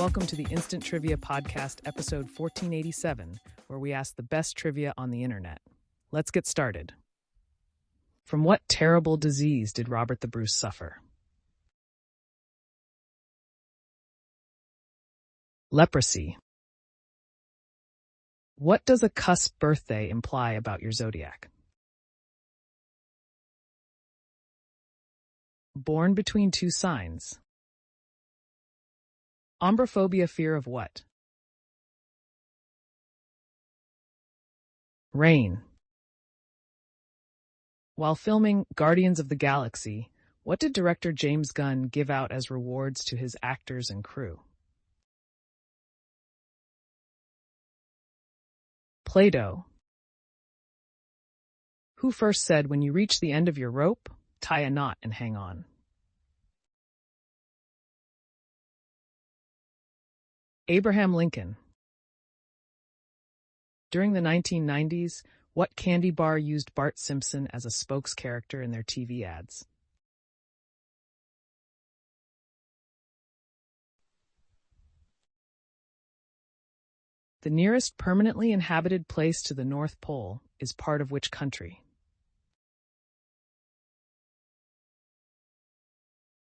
Welcome to the Instant Trivia Podcast, episode 1487, where we ask the best trivia on the internet. Let's get started. From what terrible disease did Robert the Bruce suffer? Leprosy. What does a cusp birthday imply about your zodiac? Born between two signs. Ombrophobia, fear of what? Rain. While filming Guardians of the Galaxy, what did director James Gunn give out as rewards to his actors and crew? Play-Doh. Who first said, when you reach the end of your rope, tie a knot and hang on? Abraham Lincoln. During the 1990s, what candy bar used Bart Simpson as a spokes-character in their TV ads? The nearest permanently inhabited place to the North Pole is part of which country?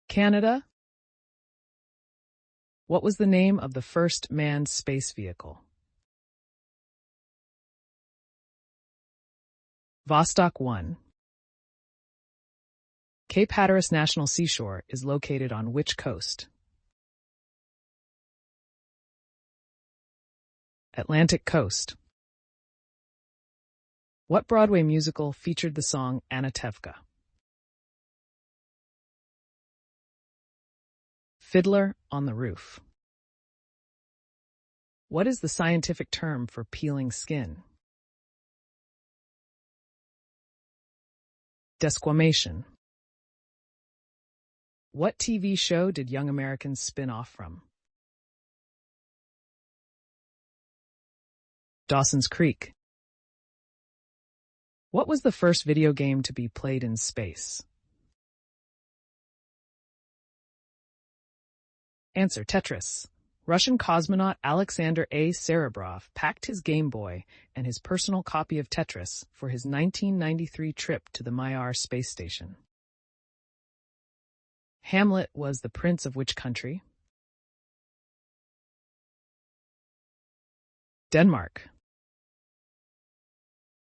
Canada. What was the name of the first manned space vehicle? Vostok 1. Cape Hatteras National Seashore is located on which coast? Atlantic coast. What Broadway musical featured the song Anatevka? Fiddler on the Roof. What is the scientific term for peeling skin? Desquamation. What TV show did Young Americans spin off from? Dawson's Creek. What was the first video game to be played in space? Answer: Tetris. Russian cosmonaut Alexander A. Serebrov packed his Game Boy and his personal copy of Tetris for his 1993 trip to the Mir space station. Hamlet was the prince of which country? Denmark.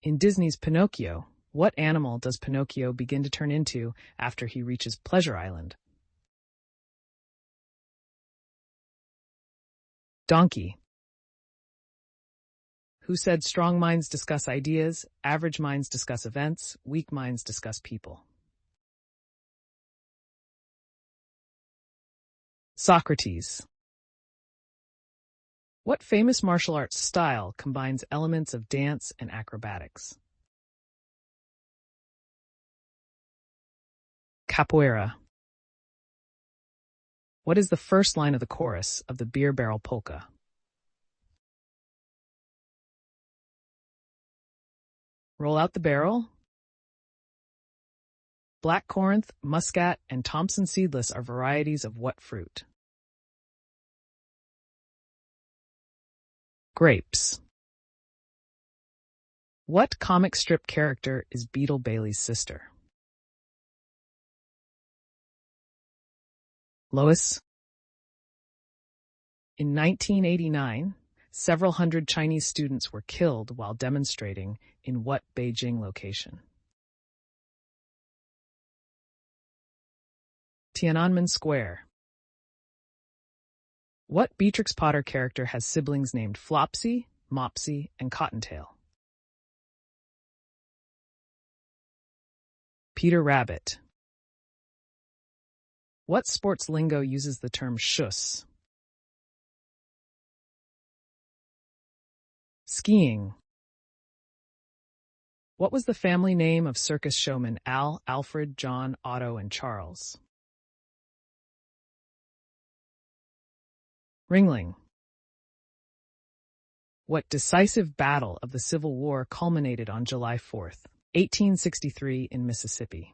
In Disney's Pinocchio, what animal does Pinocchio begin to turn into after he reaches Pleasure Island? Donkey. Who said strong minds discuss ideas, average minds discuss events, weak minds discuss people? Socrates. What famous martial arts style combines elements of dance and acrobatics? Capoeira. What is the first line of the chorus of the Beer Barrel Polka? Roll out the barrel. Black Corinth, Muscat, and Thompson Seedless are varieties of what fruit? Grapes. What comic strip character is Beetle Bailey's sister? Lois. In 1989, several hundred Chinese students were killed while demonstrating in what Beijing location? Tiananmen Square. What Beatrix Potter character has siblings named Flopsy, Mopsy, and Cottontail? Peter Rabbit. What sports lingo uses the term schuss? Skiing. What was the family name of circus showmen Al, Alfred, John, Otto, and Charles? Ringling. What decisive battle of the Civil War culminated on July 4th, 1863 in Mississippi?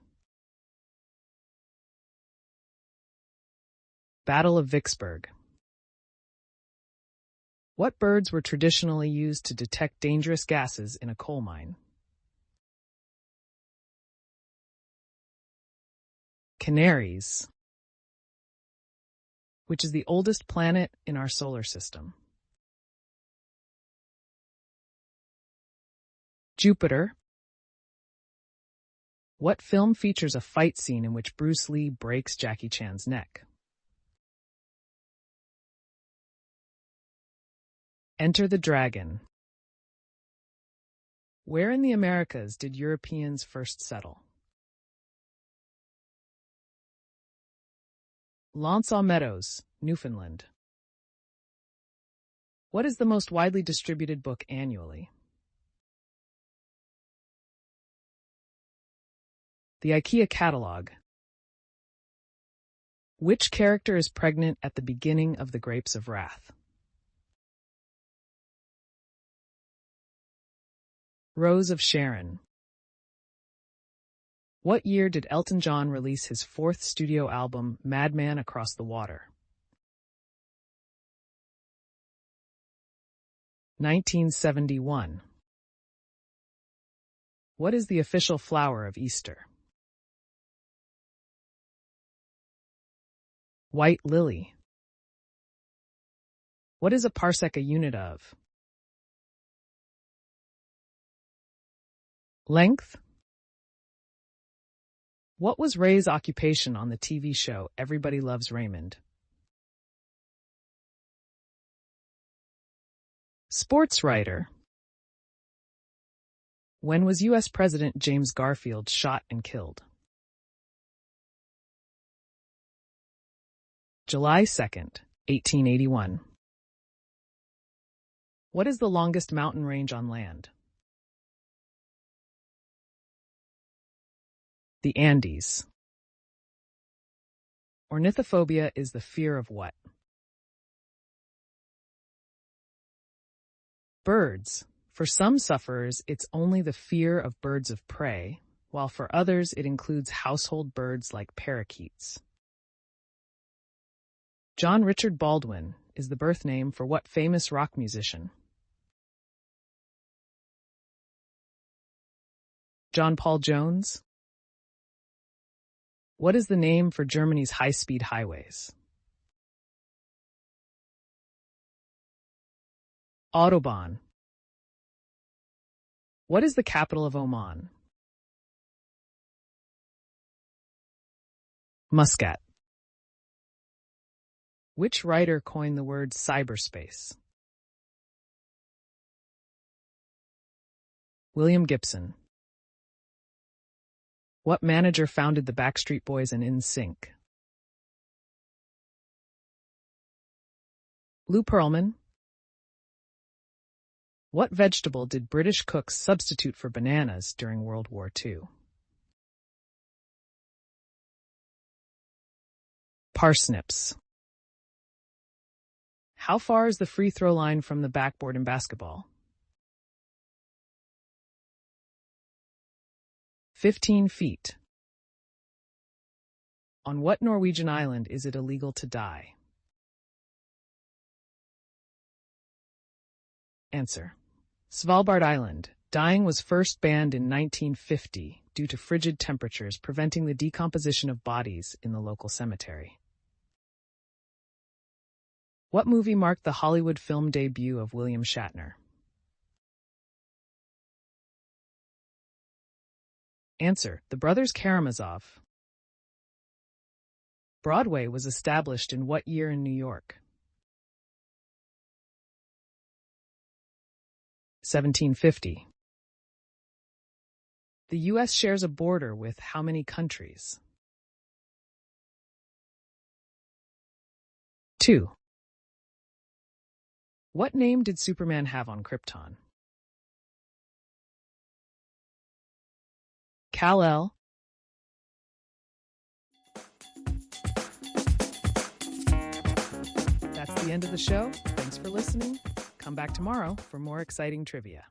Battle of Vicksburg. What birds were traditionally used to detect dangerous gases in a coal mine? Canaries. Which is the oldest planet in our solar system? Jupiter. What film features a fight scene in which Bruce Lee breaks Jackie Chan's neck? Enter the Dragon. Where in the Americas did Europeans first settle? L'Anse aux Meadows, Newfoundland. What is the most widely distributed book annually? The IKEA catalog. Which character is pregnant at the beginning of The Grapes of Wrath? Rose of Sharon. What year did Elton John release his fourth studio album, Madman Across the Water? 1971. What is the official flower of Easter? White lily. What is a parsec a unit of? Length. What was Ray's occupation on the TV show Everybody Loves Raymond? Sports writer. When was U.S. President James Garfield shot and killed? July 2nd, 1881. What is the longest mountain range on land? The Andes. Ornithophobia is the fear of what? Birds. For some sufferers, it's only the fear of birds of prey, while for others it includes household birds like parakeets. John Richard Baldwin is the birth name for what famous rock musician? John Paul Jones. What is the name for Germany's high-speed highways? Autobahn. What is the capital of Oman? Muscat. Which writer coined the word cyberspace? William Gibson. What manager founded the Backstreet Boys and NSYNC? Lou Pearlman. What vegetable did British cooks substitute for bananas during World War II? Parsnips. How far is the free throw line from the backboard in basketball? 15 feet. On what Norwegian island is it illegal to die? Answer. Svalbard Island. Dying was first banned in 1950 due to frigid temperatures preventing the decomposition of bodies in the local cemetery. What movie marked the Hollywood film debut of William Shatner? Answer. The Brothers Karamazov. Broadway was established in what year in New York? 1750. The U.S. shares a border with how many countries? 2. What name did Superman have on Krypton? Kal-El. That's the end of the show. Thanks for listening. Come back tomorrow for more exciting trivia.